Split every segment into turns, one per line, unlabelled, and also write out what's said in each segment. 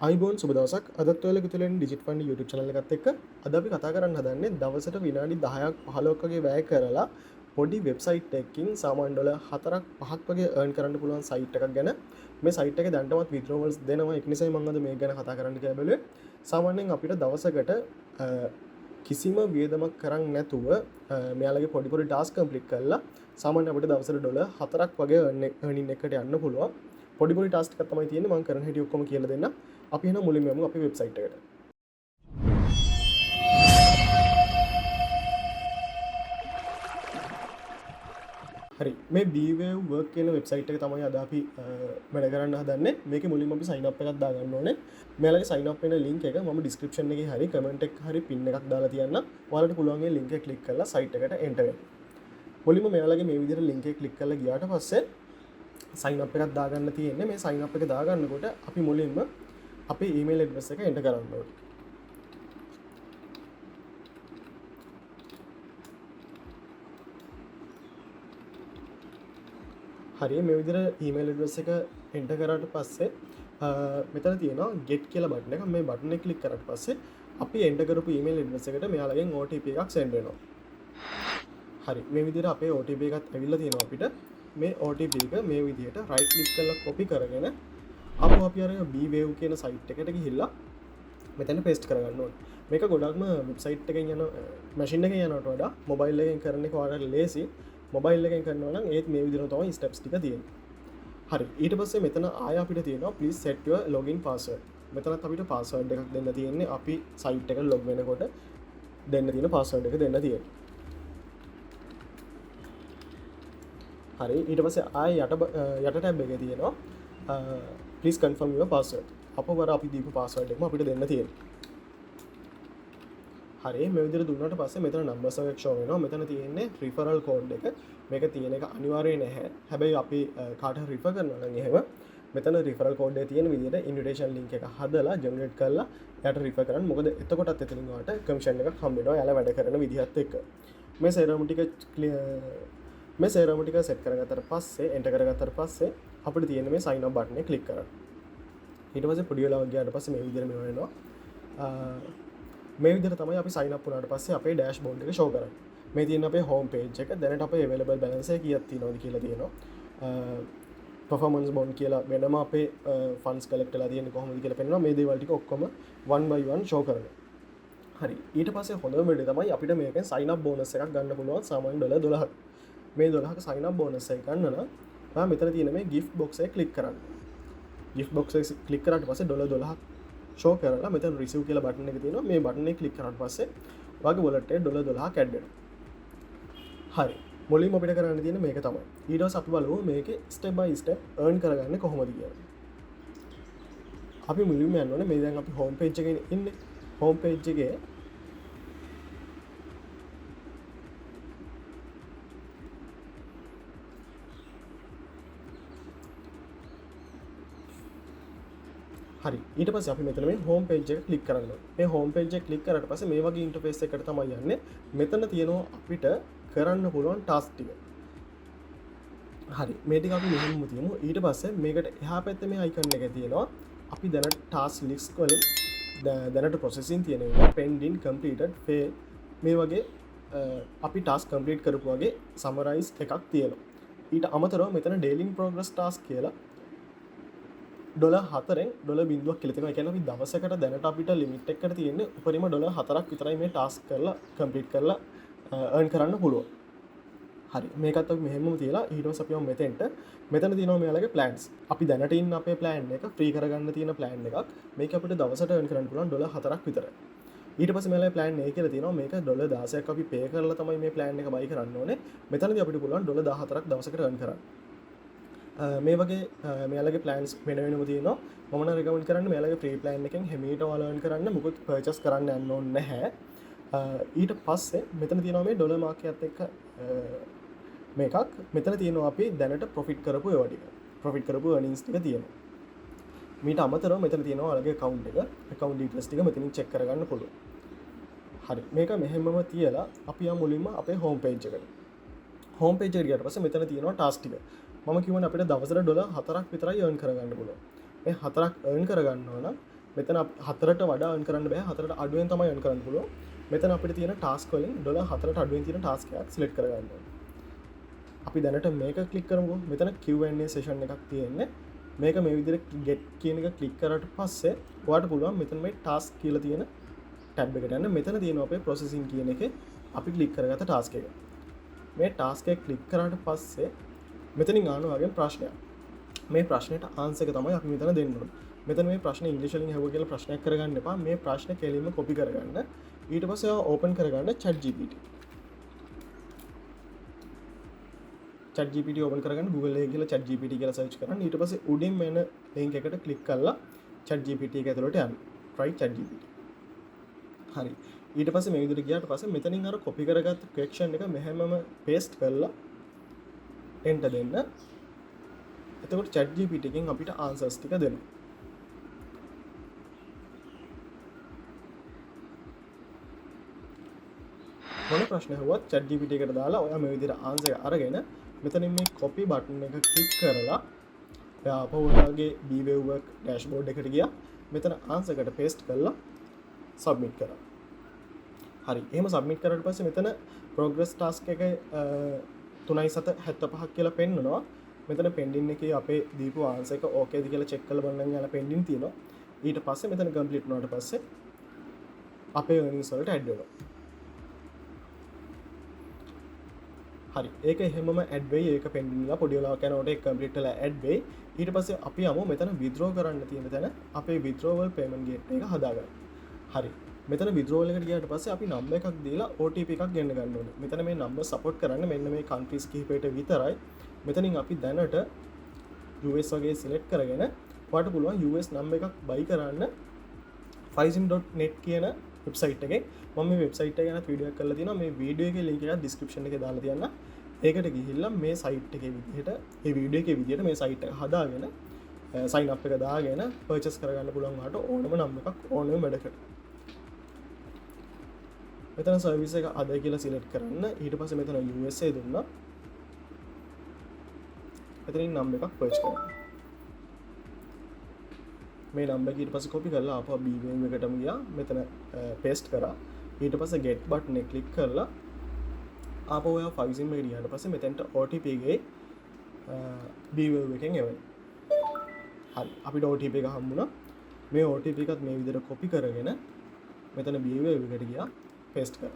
අයිබෝන් සුබ දවසක්. අදත් ඔයාලා ගුතුලෙන් ඩිජිට් ෆන්ඩ් YouTube channel එකත් එක්ක අද අපි කතා කරන්න හදන්නේ දවසට විනාඩි 10ක් 15ක් වගේ වැය කරලා පොඩි වෙබ්සයිට් එකකින් සාමාන්‍ය ඩොලර් 4ක් 5ක් වගේ earn කරන්න පුළුවන් සයිට් එකක් ගැන. මේ සයිට් එකේ දැනටමත් withdrawals දෙනවා. ඒක නිසායි මම අද මේක ගැන කතා කරන්න කියලා බැලුවේ. සාමාන්‍යයෙන් අපිට දවසකට කිසිම වියදමක් කරන් නැතුව මෙයාලගේ පොඩි ටාස්ක් කම්ප්ලීට් කරලා සාමාන්‍ය අපිට දවසට ඩොලර් 4ක් වගේ earning එකකට යන්න පුළුවන්. පොඩි ටාස්ක් එකක් තමයි තියෙන්නේ. මම කරන හැටි ඔක්කොම කියලා දෙන්නම්. අපි එහෙනම් මුලින්ම යමු අපේ වෙබ්සයිට් එකට. හරි මේ bwave work කියන වෙබ්සයිට් එක තමයි අද අපි වැඩ කරන්න හදන්නේ. මේකේ මුලින්ම අපි sign up එකක් දාගන්න ඕනේ. මෙයාලගේ sign up වෙන link එක මම description එකේ හරි comment එකක් හරි pin එකක් දාලා තියන්නම්. ඔයාලට පුළුවන් ඒ link එක click කරලා site එකට enter වෙන්න. මුලින්ම මෙයාලගේ මේ විදිහට link එක click කරලා ගියාට පස්සේ sign up එකක් දාගන්න තියෙන්නේ. මේ sign up එක දාගන්නකොට අපි මුලින්ම අපේ ඊමේල් ඇඩ්‍රස් එක එන්ටර් කරන්න ඕනේ. හරි මේ විදිහට ඊමේල් ඇඩ්‍රස් එක එන්ටර් කරාට පස්සේ මෙතන තියෙනවා get කියලා බටන් එක. මේ බටන් එක ක්ලික් කරාට පස්සේ අපි එන්ටර් කරපු ඊමේල් ඇඩ්‍රස් එකට මෙයාලගෙන් OTP එකක් send වෙනවා. හරි මේ විදිහට අපේ OTP එකත් ඇවිල්ලා තියෙනවා අපිට. මේ OTP එක මේ විදිහට right click කරලා copy කරගෙන අපි අර bwave කියන site එකට ගිහිල්ලා මෙතන paste කරගන්න ඕනේ. මේක ගොඩක්ම website එකෙන් යන machine එකෙන් යනවට වඩා mobile එකෙන් කරන එක වඩා ලේසි. mobile එකෙන් කරනවා නම් ඒත් මේ විදිහට තමයි steps ටික තියෙන්නේ. හරි ඊට පස්සේ මෙතන ආය අපිට තියෙනවා please set your login password. මෙතනත් අපිට password එකක් දෙන්න තියෙන්නේ. අපි site එකට log වෙනකොට දෙන්න තියෙන password එක දෙන්න තියෙන්නේ. හරි ඊට පස්සේ ආය යට ටැබ් එකේ තියෙනවා please confirm your password. අපවර අපි දීපු password එකම අපිට දෙන්න තියෙනවා. හරි මේ විදිහට දුන්නාට පස්සේ මෙතන numbers එකක් show වෙනවා. මෙතන තියෙන්නේ referral code එක. මේක තියෙන එක අනිවාර්ය නැහැ. හැබැයි අපි කාට හරි refer කරනවා නම් එහෙම මෙතන referral code එකේ තියෙන විදිහට invitation link එක හදලා generate කරලා එයාට refer කරන්න. මොකද එතකොටත් එතනින් ඔයාලට commission එකක් හම්බ වෙනවා. එයාලා වැඩ කරන විදිහත් එක්ක. මේ සේරම ටික set කරගත්තට පස්සේ enter කරගත්තට පස්සේ අපිට තියෙන මේ sign up button එක click කරන්න. ඊට පස්සේ පොඩි වෙලාවක් ගියාට පස්සේ මේ විදිහට මෙව වෙනවා. මේ විදිහට තමයි අපි sign up වුණාට පස්සේ අපේ dashboard එක show කරන්නේ. මේ තියෙන අපේ home page එක. දැනට අපේ available balance එක කීයක් තියෙනවද කියලා තියෙනවා. performance bond කියලා වෙනම අපේ funds collect වෙලා තියෙන්නේ කොහොමද කියලා පෙන්නනවා. මේ දේවල් ටික ඔක්කොම one by one show කරනවා. හරි ඊට පස්සේ හොඳම වෙලේ තමයි අපිට මේකෙන් sign up bonus එකක් ගන්න පුළුවන්. සාමාන්‍ය ඩොලර් 12ක්. මේ 12ක sign up bonus එක ගන්න නම් ඔයා මෙතන තියෙන මේ gift box එක click කරන්න. gift box එක click කරාට පස්සේ ඩොලර් 12ක් show කරලා මෙතන receive කියලා බටන් එක තියෙනවා. මේ බටන් එක click කරාට පස්සේ ඔයාගේ wallet එකේ ඩොලර් 12ක් add වෙනවා. හරි මුලින්ම අපිට කරන්න තියෙන්නේ මේක තමයි. ඊට පස්සේ අපි බලමු මේකේ step by step earn කරගන්නේ කොහොමද කියලා. අපි මුලින්ම යන්න ඕනේ මේ දැන් අපි home page එකේ ඉන්නේ. home page එකේ හරි ඊට පස්සේ අපි මෙතන මේ home page එක click කරන්න ඕනේ. මේ home page එක click කරාට පස්සේ මේ වගේ interface එකකට තමයි යන්නේ. මෙතන තියෙනවා අපිට කරන්න පුළුවන් task ටික. හරි මේ ටික අපි මෙහෙම තියමු. ඊට පස්සේ මේකට එහා පැත්තේ මේ icon එක තියෙනවා. අපි දැනට task list වලින් දැනට processing තියෙනවා pending completed fail මේ වගේ අපි task complete කරපු වගේ summarize එකක් තියෙනවා. ඊට අමතරව මෙතන daily in progress task කියලා $4ෙන් $0 කියලා තියෙනවා. ඒ කියන්නේ අපි දවසකට දැනට අපිට ලිමිට් එකකට තියෙන්නේ උපරිම $4ක් විතරයි මේ ටාස්ක් කරලා කම්ප්ලීට් කරලා earn කරන්න පුළුවන්. හරි මේකත් අපි මෙහෙමම තියලා ඊට පස්සේ අපි මෙතෙන්ට මෙතන තියෙනවා මෙයාලගේ plans. අපි දැනට ඉන්න අපේ plan එක free කරගන්න තියෙන plan එකක්. මේක අපිට දවසට earn කරන්න පුළුවන් $4ක් විතරයි. ඊට පස්සේ මෙයාලගේ plan A කියලා තියෙනවා. මේක $16ක් අපි pay කරලා තමයි මේ plan එක buy කරන්න ඕනේ. මෙතනදී අපිට පුළුවන් $14ක් දවසකට earn කරන්න. මේ වගේ මෙයාලගේ ප්ලෑන්ස් වෙන වෙනම තියෙනවා. මම නම් රෙකමන්ඩ් කරන්නේ මෙයාලගේ ෆ්‍රී ප්ලෑන් එකෙන් හැමීට ඔයාලා earn කරන්න මොකුත් පර්චේස් කරන්න යන්න ඕනේ නැහැ. ඊට පස්සේ මෙතන තියෙනවා මේ ඩොලර් මාක් එකත් එක්ක මේකක්. මෙතන තියෙනවා අපි දැනට ප්‍රොෆිට් කරපු ඒවා ටික. ප්‍රොෆිට් කරපු earnings ටික තියෙනවා. මීට අමතරව මෙතන තියෙනවා ඔයාලගේ account එක. account details ටික මෙතනින් check කරගන්න පුළුවන්. හරි මේක මෙහෙමම තියලා අපි යමු මුලින්ම අපේ home page එකට. home page එකට ගියාට පස්සේ මෙතන තියෙනවා task ටික. මම කියවන අපිට දවසට $4ක් විතරයි earn කරගන්න පුළුවන්. මේ 4ක් earn කරගන්නවා නම් මෙතන හතරට වඩා earn කරන්න බෑ. හතරට අඩුවෙන් තමයි earn කරන්න පුළුවන්. මෙතන අපිට තියෙන ටාස්ක් වලින් ඩොලර් 4ට අඩුවෙන් තියෙන ටාස්ක් එකක් සිලෙක්ට් කරගන්න ඕනේ. අපි දැනට මේක ක්ලික් කරමුකෝ. මෙතන Q&A සෙෂන් එකක් තියෙන්නේ. මේක මේ විදිහට get කියන එක ක්ලික් කරාට පස්සේ ඔයාලට පුළුවන් මෙතන මේ ටාස්ක් කියලා තියෙන ටැබ් එකට යන්න. මෙතන තියෙනවා අපේ processing කියන එකේ අපි ක්ලික් කරගත්ත ටාස්ක් එක. මේ ටාස්ක් එක ක්ලික් කරාට පස්සේ මෙතනින් ආනවා වගේ ප්‍රශ්නයක්. මේ ප්‍රශ්නෙට ආන්සර් එක තමයි අපි මෙතන දෙන්න ඕනේ. මෙතන මේ ප්‍රශ්නේ ඉංග්‍රීසි වලින් අහුවා කියලා ප්‍රශ්නයක් කරගන්න එපා. මේ ප්‍රශ්නේ කෙලින්ම කොපි කරගන්න. ඊට පස්සේ ඕපන් කරගන්න ChatGPT. ChatGPT ඕපන් කරගන්න Google එකේ කියලා ChatGPT කියලා සර්ච් කරන්න. ඊට පස්සේ උඩින් මෙන්න link එකට ක්ලික් කරලා ChatGPT එක ඇතුළට යන්න. try ChatGPT. හරි. ඊට පස්සේ මේ විදිහට ගියාට පස්සේ මෙතනින් අර කොපි කරගත්ත question එක මෙහෙමම paste කරලා enter දෙන්න. එතකොට ChatGPT එකෙන් අපිට answers ටික දෙනවා. මොන ප්‍රශ්න හුවත් ChatGPT එකට දාලා ඔයා මේ විදිහට answer එක අරගෙන මෙතනින් මේ copy button එක click කරලා ඔයා ආපහු ඔයාගේ BWave work dashboard එකට ගියා. මෙතන answer එකට paste කරලා submit කරා. හරි. එහෙම submit කරාට පස්සේ මෙතන progress task එක 3.75ක් කියලා පෙන්නනවා. මෙතන pending එකේ අපේ දීපු answer එක okay ද කියලා check කරලා බලන්න යන pending තියෙනවා. ඊට පස්සේ මෙතන complete වුණාට පස්සේ අපේ earnings වලට add වෙනවා. හරි. ඒක එහෙමම add වෙයි. ඒක pending එක පොඩි වෙලාවක් යනකොට ඒක complete වෙලා add වෙයි. ඊට පස්සේ අපි යමු මෙතන withdraw කරන්න තියෙන තැන අපේ withdrawal payment gateway එක හදාගන්න. හරි. මෙතන withdrawal එකට ගියාට පස්සේ අපි number එකක් දීලා OTP එකක් ගෙන්න ගන්න ඕනේ. මෙතන මේ number support කරන්නේ මෙන්න මේ countries කිහිපයට විතරයි. මෙතනින් අපි දැනට US වගේ select කරගෙන ඔයාලට පුළුවන් US number එකක් buy කරන්න fisim.net කියන වෙබ්සයිට් එකෙන්. මම මේ වෙබ්සයිට් එක ගැන වීඩියෝ එකක් කරලා තියෙනවා. මේ වීඩියෝ එකේ link එක description එකේ දාලා තියන්න. ඒකට ගිහිල්ලා මේ site එකේ විදිහට මේ වීඩියෝ එකේ විදිහට මේ site එක හදාගෙන sign up එක දාගෙන purchase කරගන්න පුළුවන් ඔයාලට ඕනම number එකක් ඕනම වැඩකට. මෙතන සර්විස් එක අද කියලා සිලෙක්ට් කරන්න. ඊට පස්සේ මෙතන USA දුන්නා. මෙතනින් නම්බර් එකක් පර්ච් කරන්න. මේ නම්බර් එක ඊට පස්සේ කොපි කරලා ආපහු BWave එකටම ගියා. මෙතන paste කරා. ඊට පස්සේ get button එක ක්ලික් කරලා ආපහු ඔයා fisim එකට ගියාට පස්සේ මෙතෙන්ට OTP එකේ BWave එකෙන් එවන්න. හරි. අපිට OTP එක හම්බුණා. මේ OTP එකත් මේ විදිහට කොපි කරගෙන මෙතන BWave එකට ගියා. paste කරා.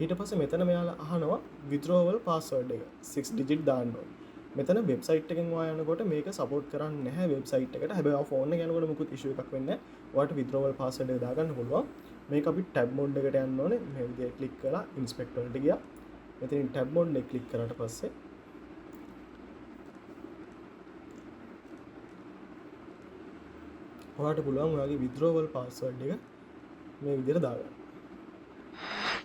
ඊට පස්සේ මෙතන මෙයාලා අහනවා withdrawal password එක 6 digit දාන්න ඕනේ. මෙතන වෙබ්සයිට් එකෙන් ඔයා යනකොට මේක සපෝට් කරන්නේ නැහැ වෙබ්සයිට් එකට. හැබැයි ඔයා ෆෝන් එකේ යනකොට මුකුත් ඉෂුව එකක් වෙන්නේ නැහැ. ඔයාලට withdrawal password එක දාගන්න පුළුවන්. මේක අපි tab mode එකට යන්න ඕනේ. මේ විදිහට ක්ලික් කරලා inspect වලට ගියා. මෙතනින් tab mode එක ක්ලික් කරාට පස්සේ ඔයාලට පුළුවන් ඔයාගේ withdrawal password එක මේ විදිහට දාගන්න.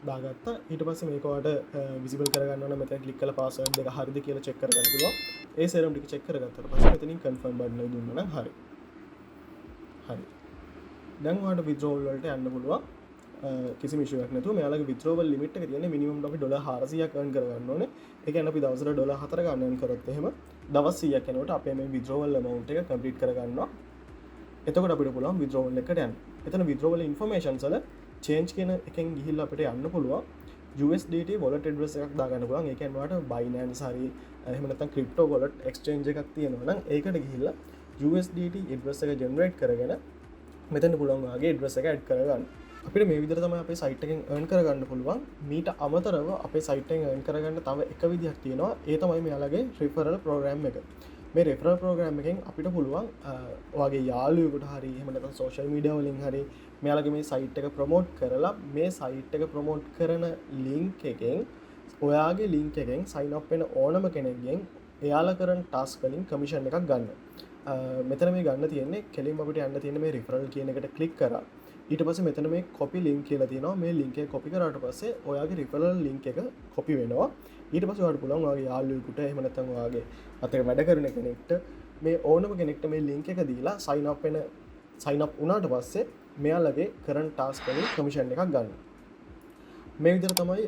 දාගත්තා. ඊට පස්සේ මේක ඔයාලට විසිබල් කරගන්න ඕන. මෙතන ක්ලික් කරලා password එක හරියද කියලා check කරගන්න පුළුවන්. ඒ සේරම ටික check කරගත්තාට පස්සේ මෙතනින් confirm button එක දුන්නා නම් හරි. හරි. දැන් ඔයාලට withdrawal වලට යන්න පුළුවන්. කිසිම issue එකක් නැතුව මෙයාලගේ withdrawal limit එක තියෙන්නේ minimum අපි $400ක් earn කරගන්න ඕනේ. ඒ කියන්නේ අපි දවසට $4 ගන්න earn කරොත් එහෙම දවස් 100ක් යනකොට අපේ මේ withdrawal amount එක complete කරගන්නවා. එතකොට අපිට පුළුවන් withdrawal එකට යන්න. එතන withdrawal informations වල change කියන එකෙන් ගිහිල්ලා අපිට යන්න පුළුවන් USDT wallet address එකක් දාගන්න පුළුවන්. ඒ කියන්නේ ඔයාලට Binance හරි එහෙම නැත්නම් crypto wallet exchange එකක් තියෙනවා නම් ඒකට ගිහිල්ලා USDT address එක generate කරගෙන මෙතන පුළුවන් ඔයාගේ address එක add කරගන්න. අපිට මේ විදිහට තමයි අපේ site එකෙන් earn කරගන්න පුළුවන්. මීට අමතරව අපේ site එකෙන් earn කරගන්න තව එක විදිහක් තියෙනවා. ඒ තමයි මෙයාලගේ referral program එක. මේ referral program එකෙන් අපිට පුළුවන් ඔයාගේ යාළුවෙකුට හරි එහෙම නැත්නම් social media වලින් හරි මෙයාලගේ මේ site එක promote කරලා මේ site එක promote කරන link එකෙන් ඔයාගේ link එකෙන් sign up වෙන ඕනම කෙනෙක්ගෙන් එයාලා කරන task වලින් commission එකක් ගන්න. මෙතන මේ ගන්න තියෙන්නේ කෙලින්ම අපිට යන්න තියෙන මේ referral කියන එකට click කරා. ඊට පස්සේ මෙතන මේ copy link කියලා තියෙනවා. මේ link එක copy කරාට පස්සේ ඔයාගේ referral link එක copy වෙනවා. ඊට පස්සේ ඔයාලට පුළුවන් ඔයාගේ යාළුවෙකුට එහෙම නැත්නම් ඔයාගේ අතේ වැඩ කරන කෙනෙක්ට මේ ඕනම කෙනෙක්ට මේ link එක දීලා sign up වුණාට පස්සේ මෙයාලගේ current task වලින් commission එකක් ගන්න. මේ විදිහට තමයි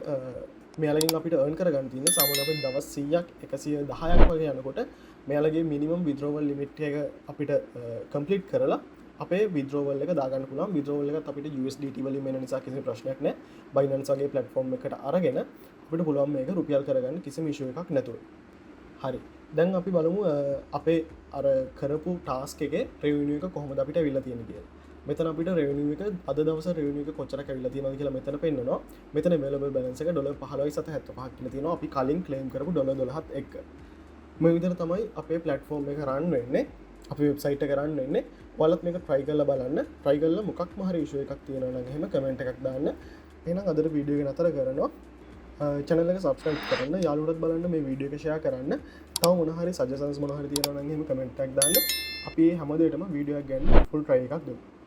මෙයාලගෙන් අපිට earn කරගන්න තියෙන්නේ. සාමාන්‍යයෙන් අපිට දවස් 100ක් 110ක් වගේ යනකොට මෙයාලගේ minimum withdrawal limit එක අපිට complete කරලා අපේ විද්‍රෝවල් එක දාගන්න පුළුවන්. විද්‍රෝවල් එකත් අපිට USDT වලින් මෙන්න නිසා කිසි ප්‍රශ්නයක් නැහැ. Binance වගේ platform එකකට අරගෙන අපිට පුළුවන් මේක රුපියල් කරගන්න කිසිම issue එකක් නැතුව. හරි. දැන් අපි බලමු අපේ අර කරපු ටාස්ක් එකේ revenue එක කොහොමද අපිට අවිල්ලා තියෙන්නේ කියලා. මෙතන අපිට revenue එක අද දවසේ revenue එක කොච්චරක් අවිල්ලා තියෙනවද කියලා මෙතන පෙන්නනවා. මෙතන available balance එක $15.75 කියලා තියෙනවා. අපි කලින් claim කරපු $12ත් එක්ක. මේ විදිහට තමයි අපේ platform එක run වෙන්නේ. අපේ website එක run වෙන්නේ. ඔයාලත් මේක try කරලා බලන්න. try කරලා මොකක්ම හරි issue එකක් තියෙනවා නම් එහෙම comment එකක් දාන්න. එහෙනම් අදට වීඩියෝ එක නතර කරනවා. channel එක subscribe කරන්න, යාළුවොත් බලන්න, මේ වීඩියෝ එක share කරන්න. තව මොන හරි suggestions මොන හරි තියෙනවා නම් එහෙම comment එකක් දාන්න. අපි මේ හැම දෙයකටම වීඩියෝ එකක් ගන්න full try එකක් දෙමු.